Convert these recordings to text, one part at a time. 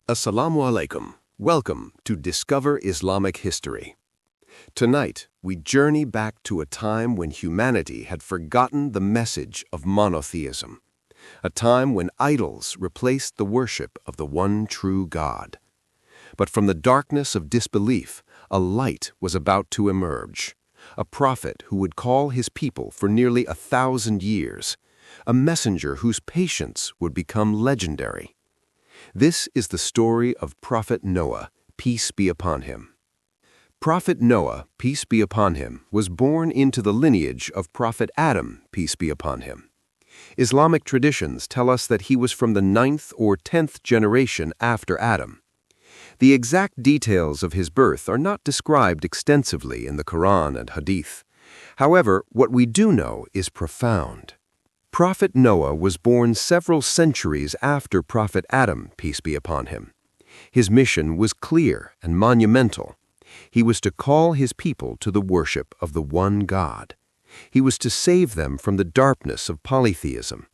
Assalamu alaikum. Welcome to Discover Islamic History. Tonight, we journey back to a time when humanity had forgotten the message of monotheism, a time when idols replaced the worship of the one true God. But from the darkness of disbelief, a light was about to emerge, a prophet who would call his people for nearly 1,000 years, a messenger whose patience would become legendary. This is the story of Prophet Noah, peace be upon him. Prophet Noah, peace be upon him, was born into the lineage of Prophet Adam, peace be upon him. Islamic traditions tell us that he was from the 9th or 10th generation after Adam. The exact details of his birth are not described extensively in the Quran and Hadith. However, what we do know is profound. Prophet Noah was born several centuries after Prophet Adam, peace be upon him. His mission was clear and monumental. He was to call his people to the worship of the one God. He was to save them from the darkness of polytheism.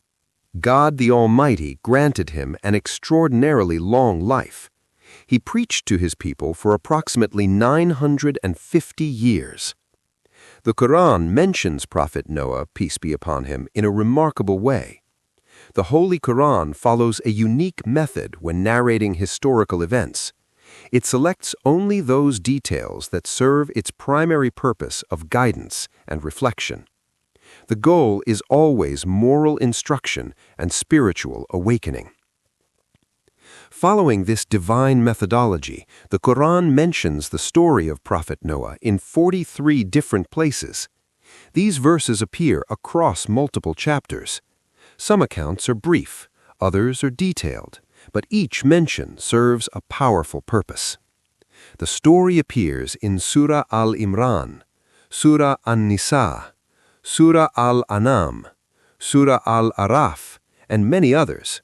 God the Almighty granted him an extraordinarily long life. He preached to his people for approximately 950 years. The Quran mentions Prophet Noah, peace be upon him, in a remarkable way. The Holy Quran follows a unique method when narrating historical events. It selects only those details that serve its primary purpose of guidance and reflection. The goal is always moral instruction and spiritual awakening. Following this divine methodology, the Quran mentions the story of Prophet Noah in 43 different places. These verses appear across multiple chapters. Some accounts are brief, others are detailed, but each mention serves a powerful purpose. The story appears in Surah Al-Imran, Surah An-Nisa, Surah Al-An'am, Surah Al-Araf, and many others.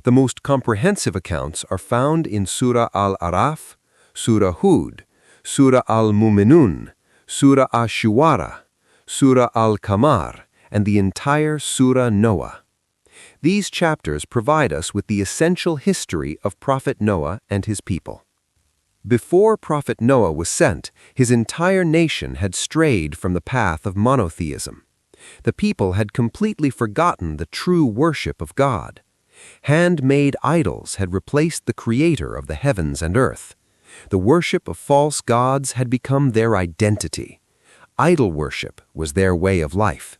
The most comprehensive accounts are found in Surah Al-Araf, Surah Hud, Surah Al-Mu'minun, Surah Ash-Shu'ara, Surah Al-Qamar, and the entire Surah Noah. These chapters provide us with the essential history of Prophet Noah and his people. Before Prophet Noah was sent, his entire nation had strayed from the path of monotheism. The people had completely forgotten the true worship of God. Hand-made idols had replaced the creator of the heavens and earth. The worship of false gods had become their identity. Idol worship was their way of life.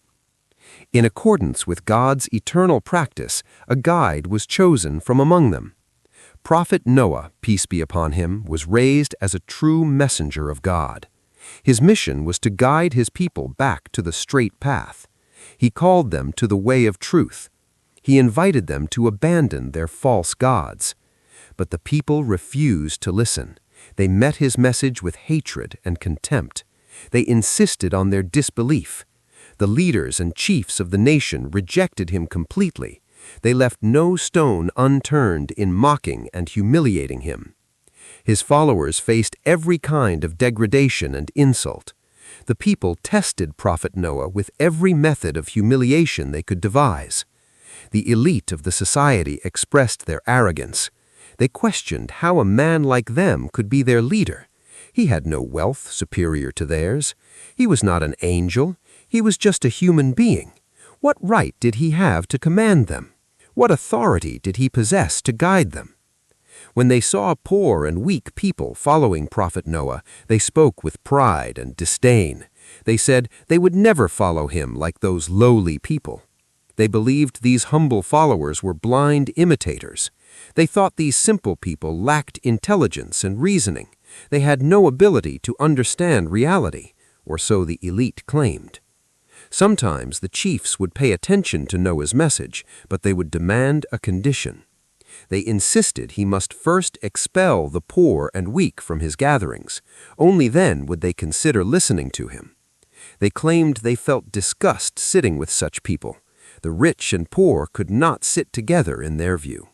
In accordance with God's eternal practice, a guide was chosen from among them. Prophet Noah, peace be upon him, was raised as a true messenger of God. His mission was to guide his people back to the straight path. He called them to the way of truth. He invited them to abandon their false gods. But the people refused to listen. They met his message with hatred and contempt. They insisted on their disbelief. The leaders and chiefs of the nation rejected him completely. They left no stone unturned in mocking and humiliating him. His followers faced every kind of degradation and insult. The people tested Prophet Noah with every method of humiliation they could devise. The elite of the society expressed their arrogance. They questioned how a man like them could be their leader. He had no wealth superior to theirs. He was not an angel. He was just a human being. What right did he have to command them? What authority did he possess to guide them? When they saw poor and weak people following Prophet Noah, they spoke with pride and disdain. They said they would never follow him like those lowly people. They believed these humble followers were blind imitators. They thought these simple people lacked intelligence and reasoning. They had no ability to understand reality, or so the elite claimed. Sometimes the chiefs would pay attention to Noah's message, but they would demand a condition. They insisted he must first expel the poor and weak from his gatherings. Only then would they consider listening to him. They claimed they felt disgust sitting with such people. The rich and poor could not sit together in their view.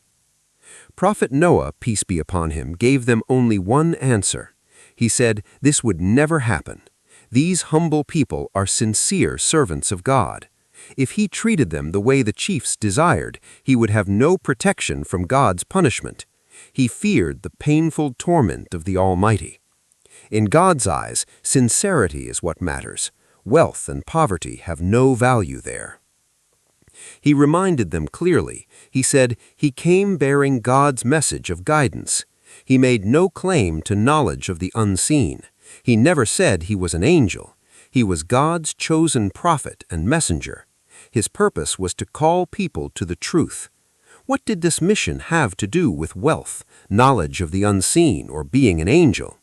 Prophet Noah, peace be upon him, gave them only one answer. He said, "This would never happen. These humble people are sincere servants of God. If he treated them the way the chiefs desired, he would have no protection from God's punishment. He feared the painful torment of the Almighty. In God's eyes, sincerity is what matters. Wealth and poverty have no value there. He reminded them clearly. He said he came bearing God's message of guidance. He made no claim to knowledge of the unseen. He never said he was an angel. He was God's chosen prophet and messenger. His purpose was to call people to the truth. What did this mission have to do with wealth, knowledge of the unseen, or being an angel?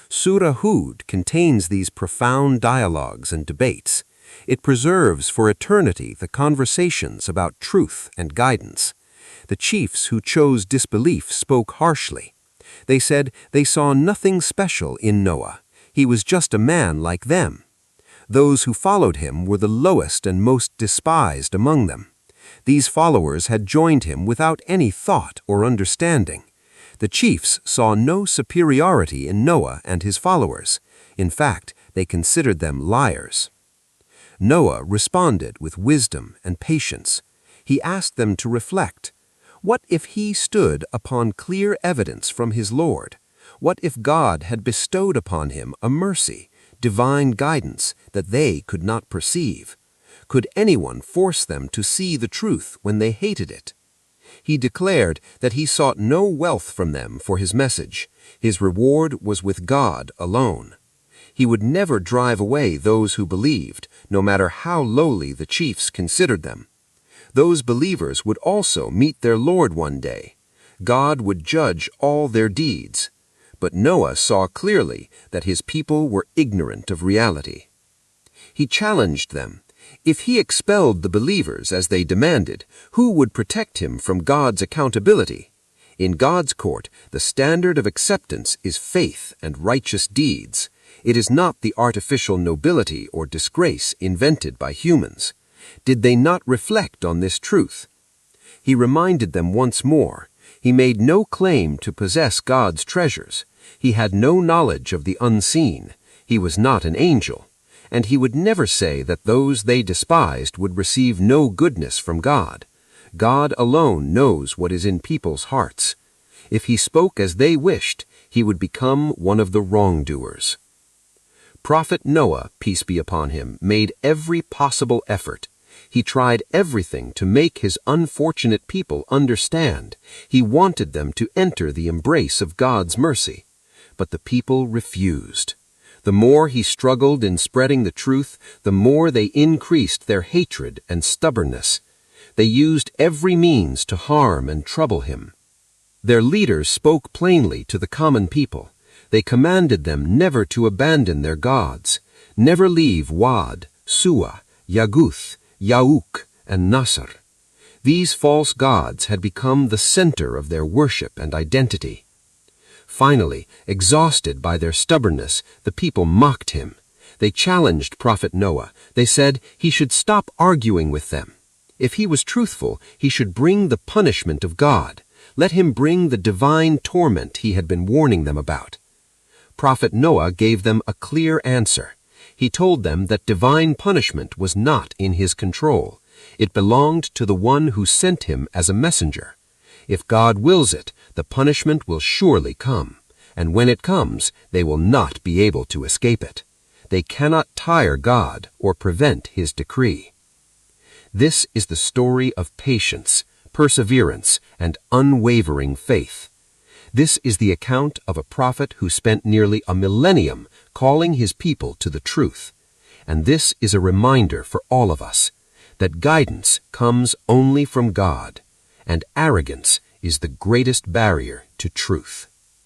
Surah Hud contains these profound dialogues and debates. It preserves for eternity the conversations about truth and guidance. The chiefs who chose disbelief spoke harshly. They said they saw nothing special in Noah. He was just a man like them. Those who followed him were the lowest and most despised among them. These followers had joined him without any thought or understanding. The chiefs saw no superiority in Noah and his followers. In fact, they considered them liars. Noah responded with wisdom and patience. He asked them to reflect. What if he stood upon clear evidence from his Lord? What if God had bestowed upon him a mercy, divine guidance that they could not perceive? Could anyone force them to see the truth when they hated it? He declared that he sought no wealth from them for his message. His reward was with God alone. He would never drive away those who believed, no matter how lowly the chiefs considered them. Those believers would also meet their Lord one day. God would judge all their deeds. But Noah saw clearly that his people were ignorant of reality. He challenged them. If he expelled the believers as they demanded, who would protect him from God's accountability? In God's court, the standard of acceptance is faith and righteous deeds. It is not the artificial nobility or disgrace invented by humans. Did they not reflect on this truth? He reminded them once more. He made no claim to possess God's treasures. He had no knowledge of the unseen. He was not an angel. And he would never say that those they despised would receive no goodness from God. God alone knows what is in people's hearts. If he spoke as they wished, he would become one of the wrongdoers. Prophet Noah, peace be upon him, made every possible effort. He tried everything to make his unfortunate people understand. He wanted them to enter the embrace of God's mercy. But the people refused. The more he struggled in spreading the truth, the more they increased their hatred and stubbornness. They used every means to harm and trouble him. Their leaders spoke plainly to the common people. They commanded them never to abandon their gods, never leave Wad, Suwa, Yaghuth, Yauq, and Nasr. These false gods had become the center of their worship and identity. Finally, exhausted by their stubbornness, the people mocked him. They challenged Prophet Noah. They said he should stop arguing with them. If he was truthful, he should bring the punishment of God. Let him bring the divine torment he had been warning them about. Prophet Noah gave them a clear answer. He told them that divine punishment was not in his control. It belonged to the one who sent him as a messenger. If God wills it, the punishment will surely come, and when it comes, they will not be able to escape it. They cannot tire God or prevent his decree. This is the story of patience, perseverance, and unwavering faith. This is the account of a prophet who spent nearly a millennium calling his people to the truth. And this is a reminder for all of us that guidance comes only from God, and arrogance is the greatest barrier to truth.